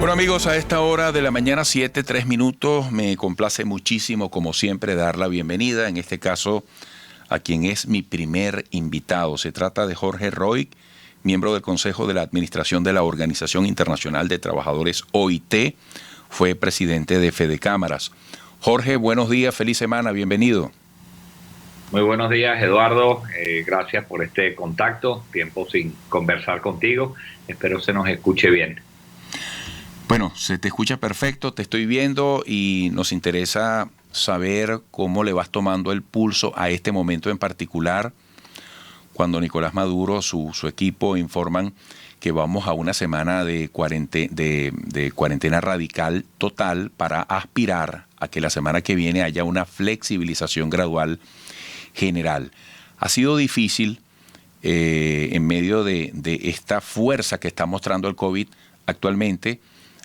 Bueno amigos, a esta hora de la mañana, 7:03, me complace muchísimo, como siempre, dar la bienvenida, en este caso, a quien es mi primer invitado. Se trata de Jorge Roig, miembro del Consejo de la Administración de la Organización Internacional de Trabajadores OIT, fue presidente de Fedecámaras. Jorge, buenos días, feliz semana, bienvenido. Muy buenos días, Eduardo. Gracias por este contacto. Tiempo sin conversar contigo. Espero se nos escuche bien. Bueno, se te escucha perfecto, te estoy viendo y nos interesa saber cómo le vas tomando el pulso a este momento en particular, cuando Nicolás Maduro, su equipo informan que vamos a una semana de cuarentena radical total para aspirar a que la semana que viene haya una flexibilización gradual general. Ha sido difícil en medio de esta fuerza que está mostrando el COVID actualmente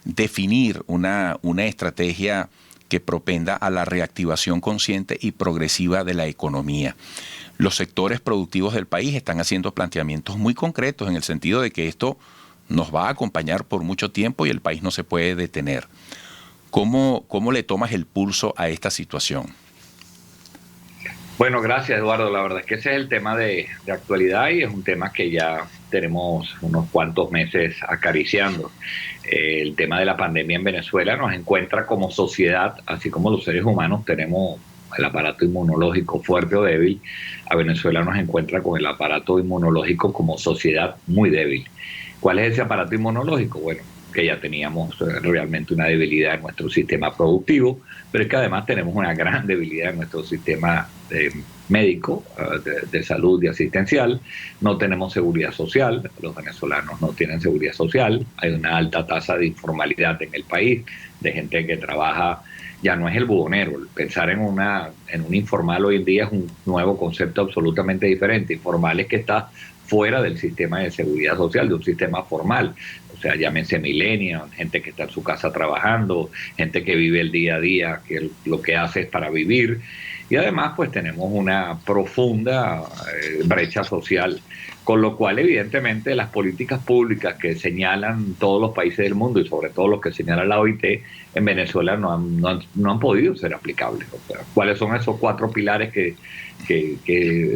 definir una estrategia que propenda a la reactivación consciente y progresiva de la economía. Los sectores productivos del país están haciendo planteamientos muy concretos en el sentido de que esto nos va a acompañar por mucho tiempo y el país no se puede detener. ¿Cómo le tomas el pulso a esta situación? Bueno, gracias, Eduardo. La verdad es que ese es el tema de actualidad y es un tema que ya tenemos unos cuantos meses acariciando. El tema de la pandemia en Venezuela nos encuentra como sociedad, así como los seres humanos tenemos el aparato inmunológico fuerte o débil, a Venezuela nos encuentra con el aparato inmunológico como sociedad muy débil. ¿Cuál es ese aparato inmunológico? Bueno, que ya teníamos realmente una debilidad en nuestro sistema productivo, pero es que además tenemos una gran debilidad en nuestro sistema médico, de salud y asistencial. No tenemos seguridad social, los venezolanos no tienen seguridad social, hay una alta tasa de informalidad en el país, de gente que trabaja, ya no es el buhonero. Pensar en un informal hoy en día es un nuevo concepto absolutamente diferente. Informal es que está fuera del sistema de seguridad social, de un sistema formal. O sea, llámense millennials, gente que está en su casa trabajando, gente que vive el día a día, que lo que hace es para vivir. Y además, pues tenemos una profunda brecha social, con lo cual, evidentemente, las políticas públicas que señalan todos los países del mundo y sobre todo los que señala la OIT, en Venezuela no han podido ser aplicables. O sea, ¿cuáles son esos 4 pilares que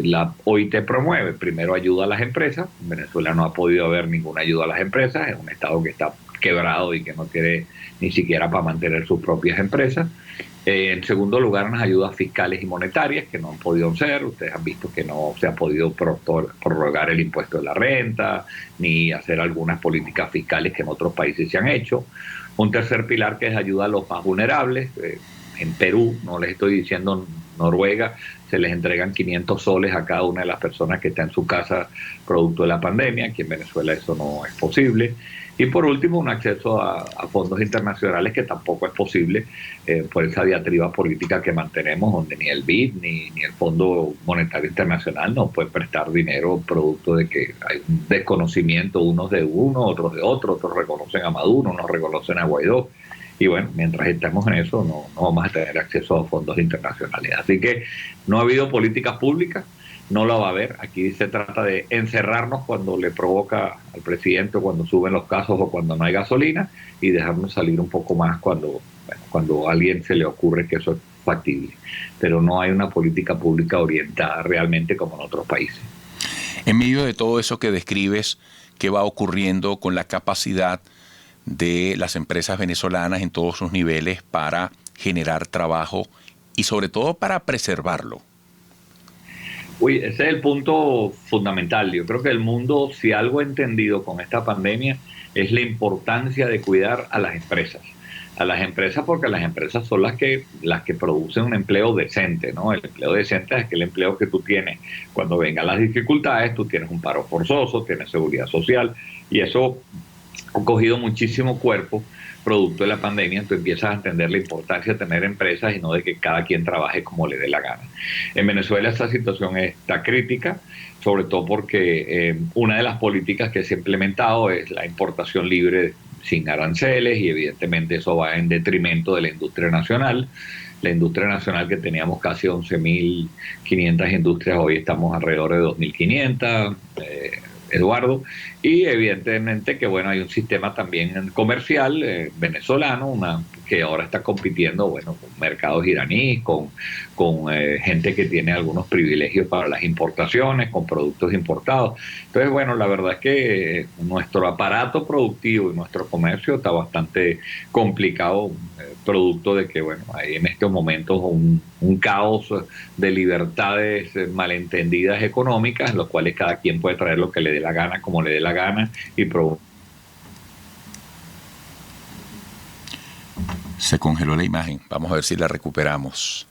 la OIT promueve? Primero, ayuda a las empresas. En Venezuela no ha podido haber ninguna ayuda a las empresas, es un estado que está quebrado y que no tiene ni siquiera para mantener sus propias empresas. En segundo lugar, unas ayudas fiscales y monetarias que no han podido ser. Ustedes han visto que no se ha podido prorrogar el impuesto de la renta, ni hacer algunas políticas fiscales que en otros países se han hecho. Un tercer pilar que es ayuda a los más vulnerables. En Perú, no les estoy diciendo Noruega, se les entregan 500 soles a cada una de las personas que está en su casa producto de la pandemia. Aquí en Venezuela eso no es posible. Y por último, un acceso a fondos internacionales que tampoco es posible por esa diatriba política que mantenemos, donde ni el BID ni el Fondo Monetario Internacional nos pueden prestar dinero producto de que hay un desconocimiento, unos de uno, otros de otro, otros reconocen a Maduro, unos reconocen a Guaidó. Y bueno, mientras estemos en eso, no vamos a tener acceso a fondos internacionales. Así que no ha habido políticas públicas, no la va a haber. Aquí se trata de encerrarnos cuando le provoca al presidente, cuando suben los casos o cuando no hay gasolina, y dejarnos salir un poco más cuando a alguien se le ocurre que eso es factible. Pero no hay una política pública orientada realmente como en otros países. En medio de todo eso que describes, ¿qué va ocurriendo con la capacidad de las empresas venezolanas en todos sus niveles para generar trabajo y sobre todo para preservarlo? Ese es el punto fundamental. Yo creo que el mundo, si algo ha entendido con esta pandemia, es la importancia de cuidar a las empresas. A las empresas, porque las empresas son las que producen un empleo decente, ¿no? El empleo decente es aquel empleo que tú tienes cuando vengan las dificultades, tú tienes un paro forzoso, tienes seguridad social, y eso ha cogido muchísimo cuerpo producto de la pandemia. Tú empiezas a entender la importancia de tener empresas y no de que cada quien trabaje como le dé la gana. En Venezuela esta situación está crítica, sobre todo porque una de las políticas que se ha implementado es la importación libre sin aranceles, y evidentemente eso va en detrimento de la industria nacional. La industria nacional, que teníamos casi 11.500 industrias, hoy estamos alrededor de 2.500. Eduardo, y evidentemente que bueno, hay un sistema también comercial venezolano, que ahora está compitiendo bueno, con mercados iraníes, con gente que tiene algunos privilegios para las importaciones, con productos importados. Entonces, bueno, la verdad es que nuestro aparato productivo y nuestro comercio está bastante complicado, producto de que, bueno, hay en estos momentos un caos de libertades malentendidas económicas, en los cuales cada quien puede traer lo que le dé la gana, como le dé la gana, y Se congeló la imagen, vamos a ver si la recuperamos.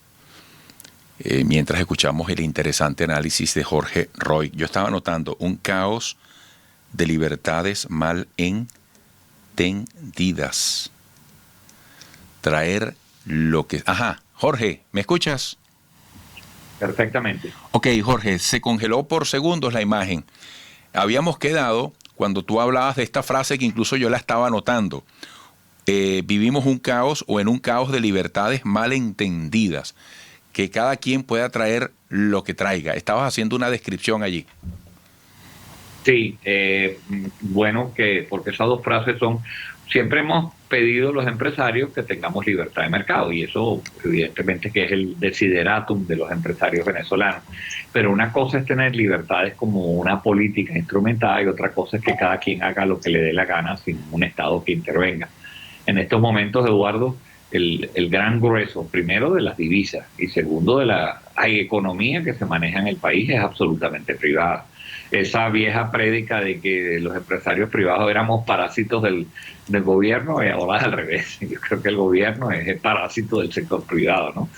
Mientras escuchamos el interesante análisis de Jorge Roy. Yo estaba notando un caos de libertades mal entendidas. Traer lo que... Ajá, Jorge, ¿me escuchas? Perfectamente. Ok, Jorge, se congeló por segundos la imagen. Habíamos quedado, cuando tú hablabas de esta frase que incluso yo la estaba anotando, vivimos un caos o en un caos de libertades mal entendidas, que cada quien pueda traer lo que traiga. Estabas haciendo una descripción allí. Sí, bueno, porque esas dos frases son, siempre hemos pedido los empresarios que tengamos libertad de mercado, y eso evidentemente que es el desideratum de los empresarios venezolanos, pero una cosa es tener libertades como una política instrumentada y otra cosa es que cada quien haga lo que le dé la gana sin un Estado que intervenga. En estos momentos, Eduardo, el gran grueso, primero de las divisas y segundo de la economía que se maneja en el país es absolutamente privada. Esa vieja prédica de que los empresarios privados éramos parásitos del gobierno, ahora es al revés. Yo creo que el gobierno es el parásito del sector privado, ¿no?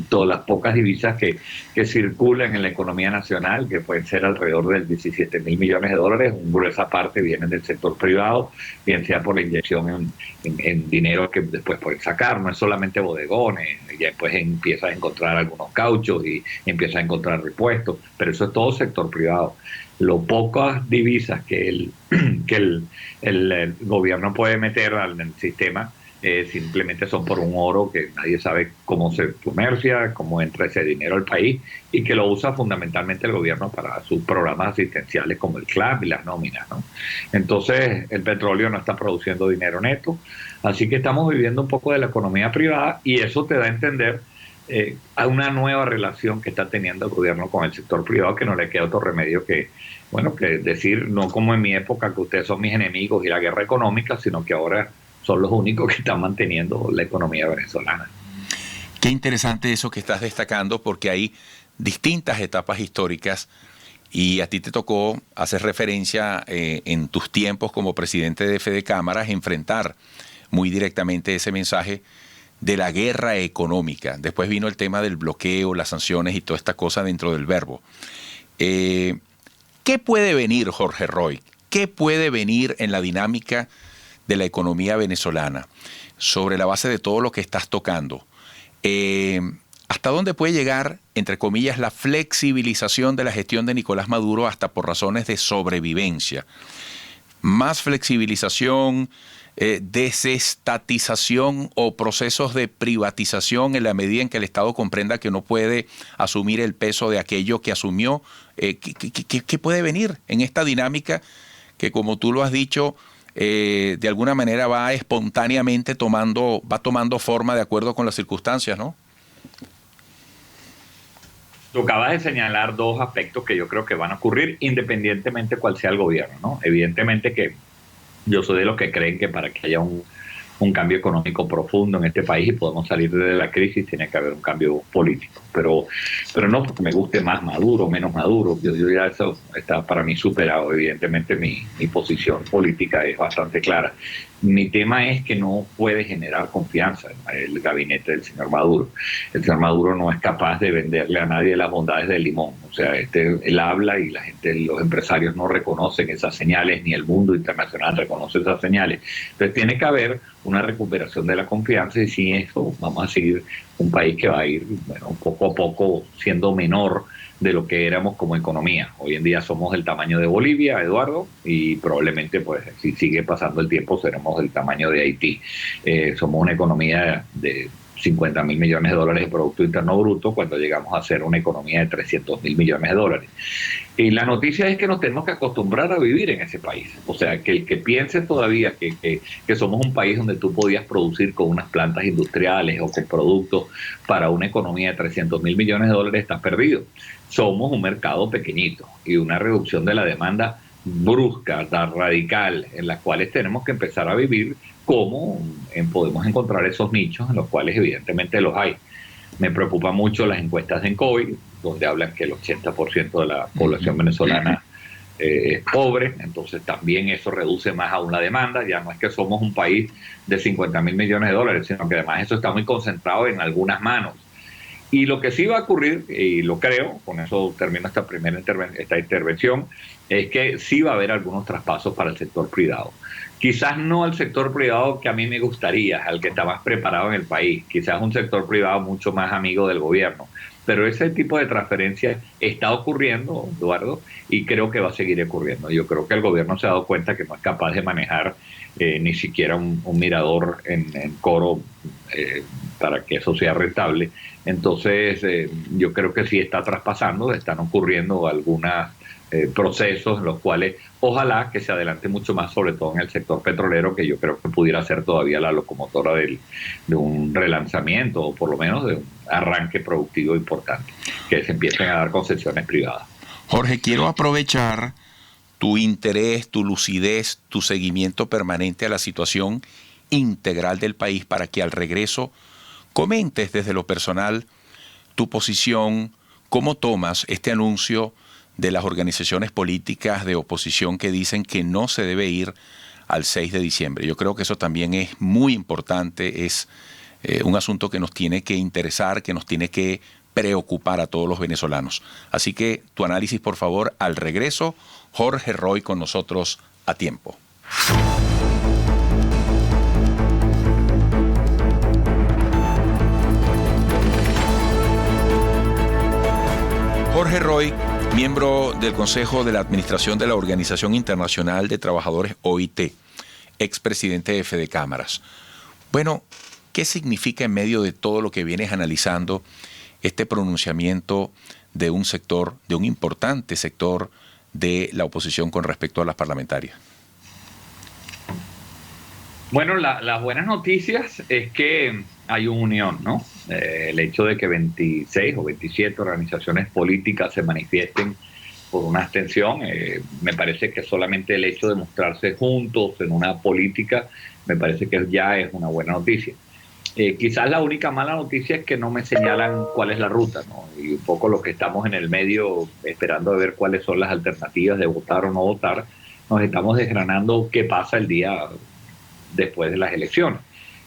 Todas las pocas divisas que circulan en la economía nacional, que pueden ser alrededor de 17.000 millones de dólares, una gruesa parte vienen del sector privado, bien sea por la inyección en dinero que después pueden sacar, no es solamente bodegones, y después empiezas a encontrar algunos cauchos y empiezas a encontrar repuestos, pero eso es todo sector privado. Lo pocas divisas que el gobierno puede meter al sistema simplemente son por un oro que nadie sabe cómo se comercia, cómo entra ese dinero al país, y que lo usa fundamentalmente el gobierno para sus programas asistenciales como el CLAP y las nóminas, ¿no? Entonces el petróleo no está produciendo dinero neto, así que estamos viviendo un poco de la economía privada, y eso te da a entender a una nueva relación que está teniendo el gobierno con el sector privado, que no le queda otro remedio que, bueno, que decir, no como en mi época que ustedes son mis enemigos y la guerra económica, sino que ahora son los únicos que están manteniendo la economía venezolana. Qué interesante eso que estás destacando, porque hay distintas etapas históricas y a ti te tocó hacer referencia en tus tiempos como presidente de Fede Cámaras, enfrentar muy directamente ese mensaje de la guerra económica. Después vino el tema del bloqueo, las sanciones y toda esta cosa dentro del verbo. ¿Qué puede venir, Jorge Roy? ¿Qué puede venir en la dinámica de la economía venezolana sobre la base de todo lo que estás tocando? ¿Hasta dónde puede llegar, entre comillas, la flexibilización de la gestión de Nicolás Maduro hasta por razones de sobrevivencia? Más flexibilización, desestatización o procesos de privatización en la medida en que el Estado comprenda que no puede asumir el peso de aquello que asumió. ¿Qué puede venir en esta dinámica que, como tú lo has dicho, de alguna manera va espontáneamente tomando forma de acuerdo con las circunstancias, ¿no? Tú acabas de señalar dos aspectos que yo creo que van a ocurrir independientemente cuál sea el gobierno, ¿no? Evidentemente que yo soy de los que creen que para que haya un cambio económico profundo en este país y podamos salir de la crisis tiene que haber un cambio político, pero no porque me guste más Maduro, menos Maduro, yo ya eso está para mí superado. Evidentemente mi posición política es bastante clara. Mi tema es que no puede generar confianza el gabinete del señor Maduro. El señor Maduro no es capaz de venderle a nadie las bondades del limón. O sea, él habla y la gente, los empresarios no reconocen esas señales, ni el mundo internacional reconoce esas señales. Entonces tiene que haber una recuperación de la confianza, y sin eso vamos a seguir un país que va a ir, bueno, poco a poco siendo menor de lo que éramos como economía. Hoy en día somos del tamaño de Bolivia, Eduardo, y probablemente, pues, si sigue pasando el tiempo, seremos del tamaño de Haití. Somos una economía 50.000 millones de dólares de Producto Interno Bruto cuando llegamos a ser una economía de 300.000 millones de dólares. Y la noticia es que nos tenemos que acostumbrar a vivir en ese país. O sea, que el que piense todavía que somos un país donde tú podías producir con unas plantas industriales o con productos para una economía de 300.000 millones de dólares está perdido. Somos un mercado pequeñito y una reducción de la demanda brusca, radical, en las cuales tenemos que empezar a vivir como podemos encontrar esos nichos en los cuales evidentemente los hay. Me preocupan mucho las encuestas en COVID, donde hablan que el 80% de la población venezolana es pobre, entonces también eso reduce más aún la demanda. Ya no es que somos un país de 50.000 millones de dólares, sino que además eso está muy concentrado en algunas manos. Y lo que sí va a ocurrir, y lo creo, con eso termino esta intervención, es que sí va a haber algunos traspasos para el sector privado. Quizás no al sector privado que a mí me gustaría, al que está más preparado en el país, quizás un sector privado mucho más amigo del gobierno, pero ese tipo de transferencias está ocurriendo, Eduardo, y creo que va a seguir ocurriendo. Yo creo que el gobierno se ha dado cuenta que no es capaz de manejar ni siquiera un mirador en Coro para que eso sea rentable. Entonces, yo creo que sí está traspasando, están ocurriendo algunos procesos en los cuales ojalá que se adelante mucho más, sobre todo en el sector petrolero, que yo creo que pudiera ser todavía la locomotora de un relanzamiento o por lo menos de un arranque productivo importante, que se empiecen a dar concesiones privadas. Jorge, quiero aprovechar tu interés, tu lucidez, tu seguimiento permanente a la situación integral del país para que al regreso comentes desde lo personal tu posición, cómo tomas este anuncio de las organizaciones políticas de oposición que dicen que no se debe ir al 6 de diciembre. Yo creo que eso también es muy importante, es un asunto que nos tiene que interesar, que nos tiene que preocupar a todos los venezolanos. Así que tu análisis, por favor, al regreso. Jorge Roy con nosotros a tiempo. Jorge Roy, miembro del Consejo de la Administración de la Organización Internacional de Trabajadores OIT, expresidente de Fedecámaras. Bueno, ¿qué significa en medio de todo lo que vienes analizando este pronunciamiento de un sector, de un importante sector de la oposición con respecto a las parlamentarias? Bueno, las buenas noticias es que hay una unión, ¿no? El hecho de que 26 o 27 organizaciones políticas se manifiesten por una abstención, me parece que solamente el hecho de mostrarse juntos en una política, me parece que ya es una buena noticia. Quizás la única mala noticia es que no me señalan cuál es la ruta, ¿no? Y un poco lo que estamos en el medio esperando a ver cuáles son las alternativas de votar o no votar, nos estamos desgranando qué pasa el día después de las elecciones.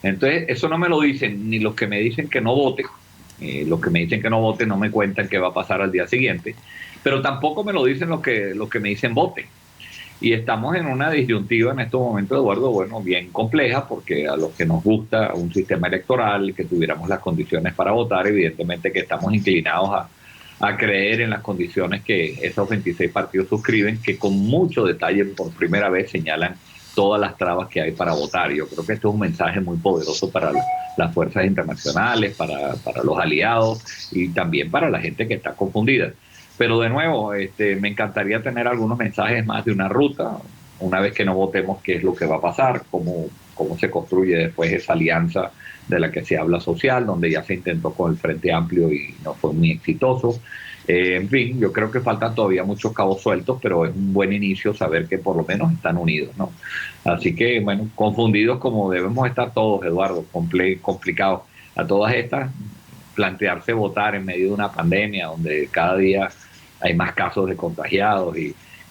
Entonces, eso no me lo dicen ni los que me dicen que no vote, los que me dicen que no vote no me cuentan qué va a pasar al día siguiente, pero tampoco me lo dicen los que me dicen vote. Y estamos en una disyuntiva en estos momentos, Eduardo, bueno, bien compleja, porque a los que nos gusta un sistema electoral, que tuviéramos las condiciones para votar, evidentemente que estamos inclinados a creer en las condiciones que esos 26 partidos suscriben, que con mucho detalle por primera vez señalan todas las trabas que hay para votar. Yo creo que esto es un mensaje muy poderoso para las fuerzas internacionales, para los aliados y también para la gente que está confundida. Pero de nuevo, me encantaría tener algunos mensajes más de una ruta, una vez que no votemos qué es lo que va a pasar, cómo se construye después esa alianza de la que se habla social, donde ya se intentó con el Frente Amplio y no fue muy exitoso. En fin, yo creo que faltan todavía muchos cabos sueltos, pero es un buen inicio saber que por lo menos están unidos, ¿no? Así que, bueno, confundidos como debemos estar todos, Eduardo, complicados. A todas estas, plantearse votar en medio de una pandemia donde cada día hay más casos de contagiados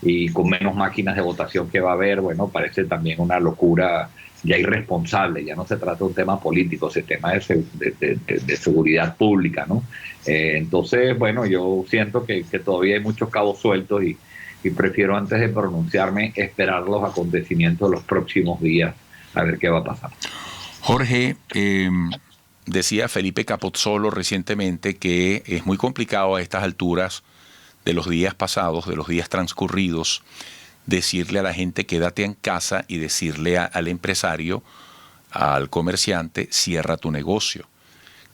y con menos máquinas de votación que va a haber, bueno, parece también una locura ya irresponsable. Ya no se trata de un tema político, se tema de seguridad pública, ¿no? Entonces, bueno, yo siento que todavía hay muchos cabos sueltos y prefiero, antes de pronunciarme, esperar los acontecimientos de los próximos días a ver qué va a pasar. Jorge, decía Felipe Capozzolo recientemente que es muy complicado a estas alturas de los días pasados, de los días transcurridos, decirle a la gente quédate en casa y decirle al empresario, al comerciante, cierra tu negocio.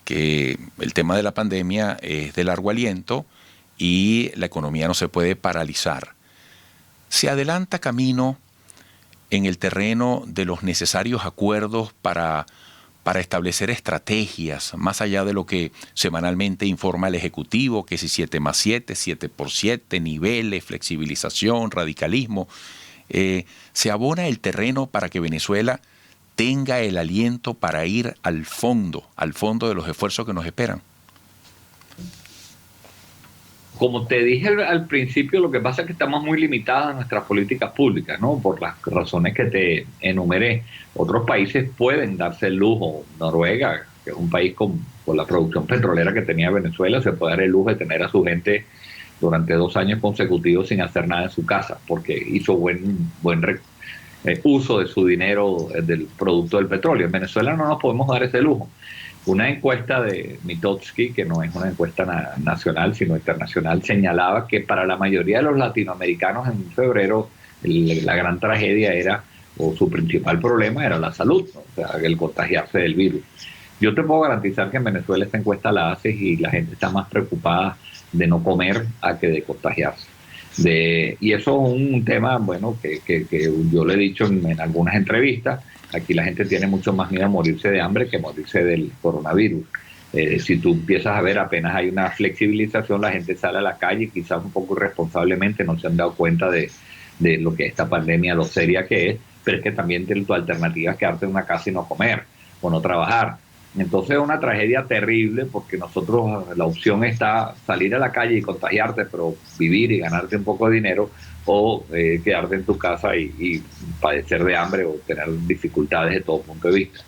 que el tema de la pandemia es de largo aliento y la economía no se puede paralizar. Se adelanta camino en el terreno de los necesarios acuerdos para establecer estrategias, más allá de lo que semanalmente informa el Ejecutivo, que si 7+7, 7x7, niveles, flexibilización, radicalismo. Se abona el terreno para que Venezuela tenga el aliento para ir al fondo de los esfuerzos que nos esperan. Como te dije al principio, lo que pasa es que estamos muy limitadas en nuestras políticas públicas, ¿no? Por las razones que te enumeré. Otros países pueden darse el lujo. Noruega, que es un país con la producción petrolera que tenía Venezuela, se puede dar el lujo de tener a su gente durante 2 años consecutivos sin hacer nada en su casa, porque hizo buen uso de su dinero, del producto del petróleo. En Venezuela no nos podemos dar ese lujo. Una encuesta de Mitofsky, que no es una encuesta nacional, sino internacional, señalaba que para la mayoría de los latinoamericanos en febrero la gran tragedia era, o su principal problema era la salud, ¿no? O sea, el contagiarse del virus. Yo te puedo garantizar que en Venezuela esta encuesta la haces y la gente está más preocupada de no comer a que de contagiarse. Y eso es un tema, bueno, que yo le he dicho en algunas entrevistas. Aquí la gente tiene mucho más miedo a morirse de hambre que morirse del coronavirus. Si tú empiezas a ver, apenas hay una flexibilización, la gente sale a la calle, quizás un poco irresponsablemente, no se han dado cuenta de lo que esta pandemia, lo seria que es, pero es que también tu alternativa es quedarte en una casa y no comer o no trabajar. Entonces es una tragedia terrible, porque nosotros, la opción está salir a la calle y contagiarte, pero vivir y ganarte un poco de dinero, o quedarte en tu casa y padecer de hambre o tener dificultades de todo punto de vista.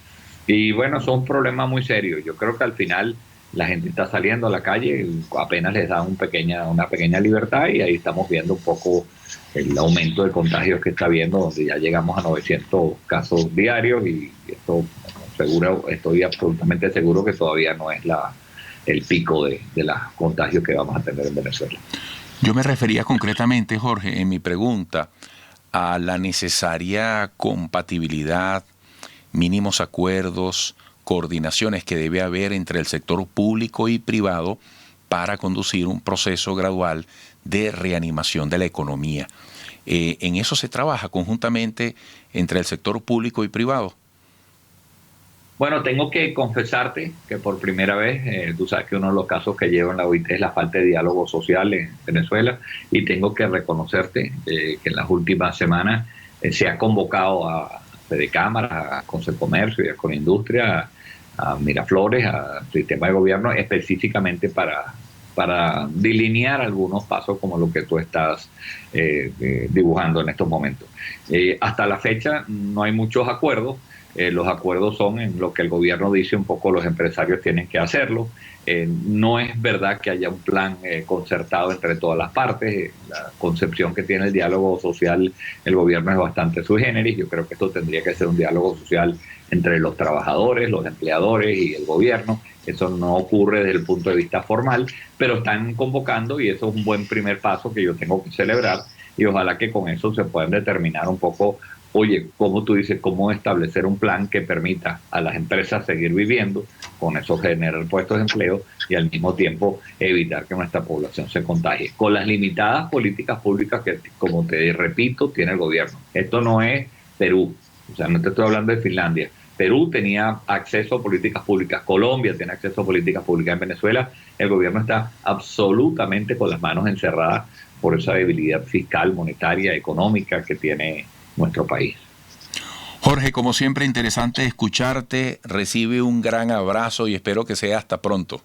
Y bueno, son problemas muy serios. Yo creo que al final la gente está saliendo a la calle, apenas les da una pequeña libertad, y ahí estamos viendo un poco el aumento de contagios que está habiendo, donde ya llegamos a 900 casos diarios, y esto estoy absolutamente seguro que todavía no es el pico de los contagios que vamos a tener en Venezuela. Yo me refería concretamente, Jorge, en mi pregunta, a la necesaria compatibilidad, mínimos acuerdos, coordinaciones que debe haber entre el sector público y privado para conducir un proceso gradual de reanimación de la economía. ¿En eso se trabaja conjuntamente entre el sector público y privado? Bueno, tengo que confesarte que por primera vez, tú sabes que uno de los casos que lleva en la OIT es la falta de diálogo social en Venezuela, y tengo que reconocerte que en las últimas semanas se ha convocado a Fedecámara, a Consecomercio y a Conindustria, a Miraflores, al sistema de gobierno, específicamente para delinear algunos pasos como lo que tú estás dibujando en estos momentos. Hasta la fecha no hay muchos acuerdos. Los acuerdos son en lo que el gobierno dice, un poco los empresarios tienen que hacerlo. No es verdad que haya un plan concertado entre todas las partes. La concepción que tiene el diálogo social, el gobierno, es bastante sui generis. Yo creo que esto tendría que ser un diálogo social entre los trabajadores, los empleadores y el gobierno. Eso no ocurre desde el punto de vista formal, pero están convocando, y eso es un buen primer paso que yo tengo que celebrar, y ojalá que con eso se puedan determinar un poco, oye, como tú dices, cómo establecer un plan que permita a las empresas seguir viviendo, con eso generar puestos de empleo y al mismo tiempo evitar que nuestra población se contagie, con las limitadas políticas públicas que, como te repito, tiene el gobierno. Esto no es Perú, o sea, no te estoy hablando de Finlandia. Perú tenía acceso a políticas públicas, Colombia tiene acceso a políticas públicas. En Venezuela el gobierno está absolutamente con las manos encerradas por esa debilidad fiscal, monetaria, económica que tiene nuestro país. Jorge, como siempre, interesante escucharte. Recibe un gran abrazo y espero que sea hasta pronto.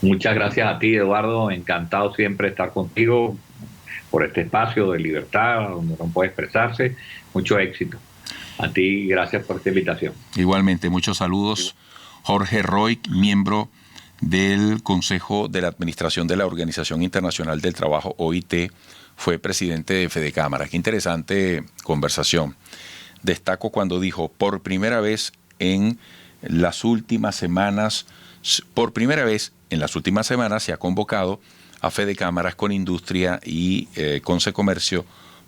Muchas gracias a ti, Eduardo. Encantado siempre estar contigo por este espacio de libertad donde uno puede expresarse. Mucho éxito. A ti, gracias por esta invitación. Igualmente, muchos saludos. Jorge Roig, miembro del Consejo de la Administración de la Organización Internacional del Trabajo, OIT, fue presidente de Fedecámara. Qué interesante conversación. Destaco cuando dijo, por primera vez en las últimas semanas se ha convocado a Fedecámaras, Conindustria y Consecomercio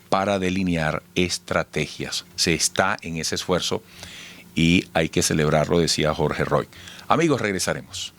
para delinear estrategias. Se está en ese esfuerzo y hay que celebrarlo, decía Jorge Roy. Amigos, regresaremos.